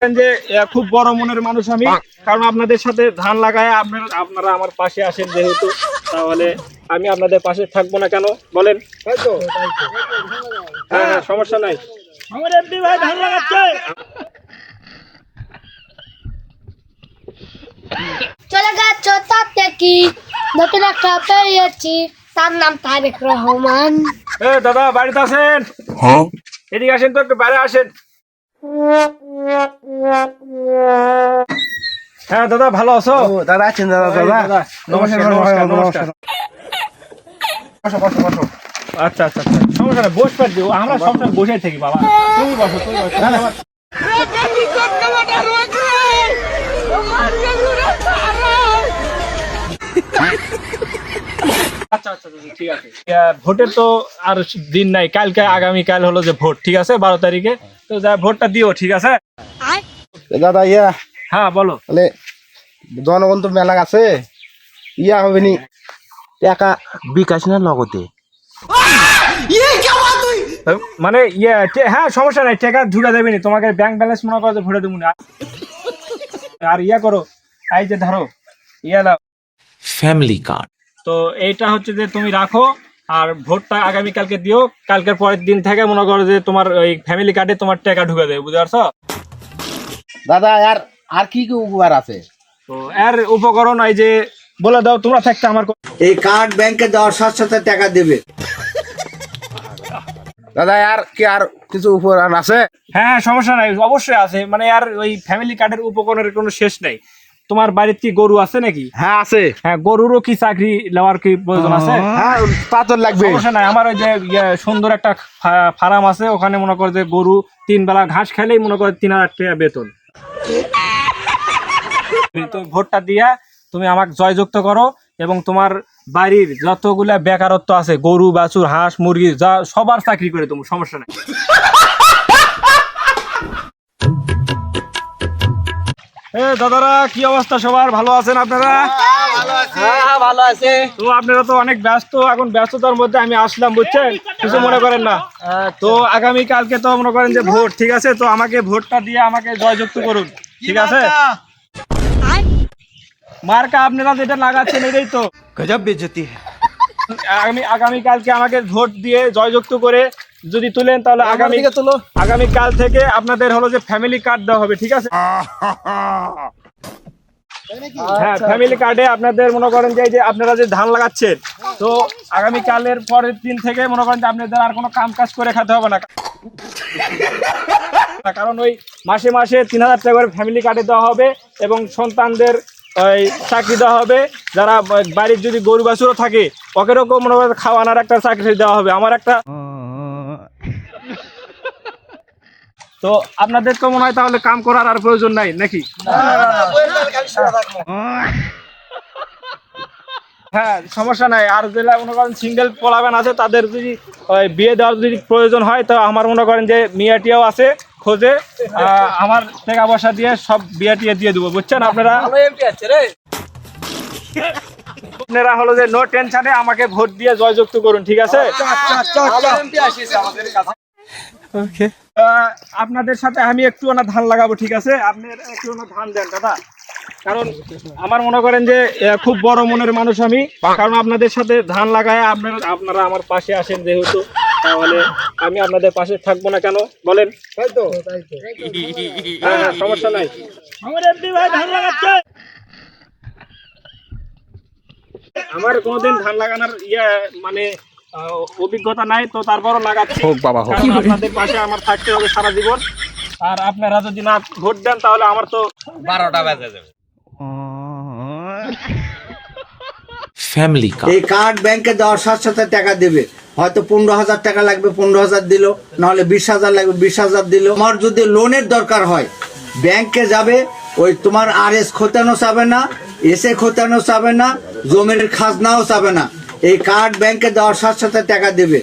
যে খুব বড় মনের মানুষ আমি, কারণ আপনাদের সাথে ধান লাগায় আপনারা আমার পাশে আসেন যেহেতু, তাহলে আমি আপনাদের পাশে থাকবো না কেন বলেন? হয়তো হ্যাঁ হ্যাঁ, সমস্যা নাই। আমার এমপি ভাই ধান লাগাচ্ছে। চলে গেছ তাতে কি, নতুন একটা পেয়েছি, তার নাম তারেক রহমান। দাদা বাড়িতে আছেন? হ্যাঁ এদিকে আসেন তো, একটু বাইরে আসেন। হ্যাঁ দাদা, ভালো আছো? দাদা আছেন? দাদা দাদা নমস্কার নমস্কার নমস্কার। বসো বসো বসো। আচ্ছা আচ্ছা আচ্ছা, সমস্যা নেই, বসবার দিও, আমরা সবসময় বসে থাকি বাবা। তুমি বসো তুমি বসো। আচ্ছা আচ্ছা আচ্ছা, ঠিক আছে। ভোটের তো আর দিন নাই, কালকে আগামীকাল হলো যে ভোট, ঠিক আছে 12 তারিখে। তো যা ভোটটা দিও, ঠিক আছে? দাদা হ্যাঁ বলো। তাহলে জনগণ তো মেলা আছে, হবে নি টাকা বিকাশ না লগতে? মানে হ্যাঁ সমস্যা নাই, টাকা ঢুকা দেবেনি, তোমাকে ব্যাংক ব্যালেন্স মনে করো ভরে দেবো না। আর করো, এই যে ধরো নাও ফ্যামিলি কার্ড। তো এইটা হচ্ছে যে তুমি রাখো, আর ভোটটা আগামীকালকে দিও। কালকের পরের দিন থেকে মনে করো যে তোমার ওই ফ্যামিলি কার্ডে তোমার টাকা ঢুকে দেবে, বুঝতে পারছো? দাদা আর কি কি উপকার আছে? তো এর উপকরণ এই যে বলে দাও, তোমরা থাকতে আমার এই কার্ড ব্যাংকে দেওয়ার সাথে সাথে টাকা দেবে। দাদা আর কিছু উপকার আছে? হ্যাঁ সমস্যা নাই, অবশ্যই আছে। মানে আর ওই ফ্যামিলি কার্ডের উপকরণের কোনো শেষ নেই। তোমার বাড়িতে কি গরু আছে নাকি? হ্যাঁ আছে। হ্যাঁ, গরুরও কি চাকরি নেওয়ার কি প্রয়োজন আছে? হ্যাঁ তা তো লাগবে। সমস্যা নাই, আমার ওই যে সুন্দর একটা ফার্ম আছে, ওখানে মনে করো যে গরু 3 বেলা ঘাস খেলেই মনে করো 3000 টাকা বেতন। তুমি ভোটটা দিয়া তুমি আমাকে জয়যুক্ত করো, এবং তোমার বাড়ির যতগুলা বেকারত্ব আছে, গরু বাছুর হাঁস মুরগি যা সবার চাকরি করে তুমি, সমস্যা নাই। দাদারা কি অবস্থা, সবার ভালো আছেন আপনারা? হ্যাঁ ভালো আছে। তো আপনারা তো অনেক ব্যস্ত, এখন ব্যস্ততার মধ্যে আমি আসলাম, বুঝছেন? কিছু মনে করেন না। তো আগামী কালকে তো মনে করেন যে ভোট, ঠিক আছে? তো আমাকে ভোটটা দিয়ে আমাকে জয়যুক্ত করুন, ঠিক আছে? মার্কা আপনারা যেটা লাগাচ্ছেন এটাই তো। গজব বেজতি। আগামী কালকে আমাকে ভোট দিয়ে জয়যুক্ত করে যদি তুলেন, তাহলে আগামী কাল থেকে আপনাদের হলো যে ফ্যামিলি কার্ড দেওয়া হবে, ঠিক আছে? হ্যাঁ, ফ্যামিলি কার্ডে আপনাদের মনে করেন যে এই যে আপনারা যে ধান লাগাচ্ছেন, তো আগামী কালের পরের দিন থেকে মনে করেন যে আপনাদের আর কোনো কাম কাজ করে খেতে হবে না, কারণ ওই মাসে মাসে 3000 টাকা করে ফ্যামিলি কার্ডে দেওয়া হবে, এবং সন্তানদের ওই চাকরি দেওয়া হবে। যারা বাড়ির যদি গরু বাছুরও থাকে, ওকেরও মনে করেন খাওয়ানোর একটা চাকরি দেওয়া হবে, আমার একটা। তো আপনাদের তো মনে হয় তাহলে কাম করার আর প্রয়োজন নাই নাকি? হ্যাঁ সমস্যা নাই। আর যেটা মনে করেন সিঙ্গেল পোলাবেন আছে, তাদের যদি বিয়ে দেওয়ার যদি প্রয়োজন হয়, তো আমার মনে করেন যে মিয়াটিয়াও আছে খোঁজে, আমার টাকা পয়সা দিয়ে সব বিয়ে টিয়ে দিয়ে দেবো, বুঝছেন? আপনারা আপনারা হলো যে নো টেনশনে আমাকে ভোট দিয়ে জয়যুক্ত করুন, ঠিক আছে? আপনাদের সাথে আমি একটু না ধান লাগাবো, ঠিক আছে? আপনি একটু না ধান দেন দাদা, কারণ আমার মনে করেন যে খুব বড় মনের মানুষ আমি, কারণ আপনাদের সাথে ধান লাগায় আপনারা আমার পাশে আসেন যেহেতু, তাহলে আমি আপনাদের পাশে থাকবো না কেন বলেন? হয়তো হ্যাঁ হ্যাঁ, সমস্যা নাই। আমার এমপি ভাই ধান লাগাচ্ছে। আমার কোনোদিন ধান লাগানোর মানে অভিজ্ঞতা নাই, তো তারপরও লাগাচ্ছি। কারণ আপনাদের পাশে আমার থাকতে হবে সারা জীবন, আর আপনারা যদি না ভোট দেন তাহলে আমার তো 12টা বেজে যাবে। Family card. এই কার্ড ব্যাংকে দেওয়ার সাথে সাথে টাকা দেবে। হয়তো 15,000 টাকা লাগবে, 15,000 দিল, নাহলে 20,000 লাগবে, 20,000 দিল। আমার যদি লোনের দরকার হয়, ব্যাংকে যাবে, ওই তোমার RS খোঁতানো যাবে না, এসে খোঁতানো যাবে না, জমির খাজনাও যাবে না। এই কার্ড ব্যাংকে দেওয়ার সাথে সাথে টাকা দেবে।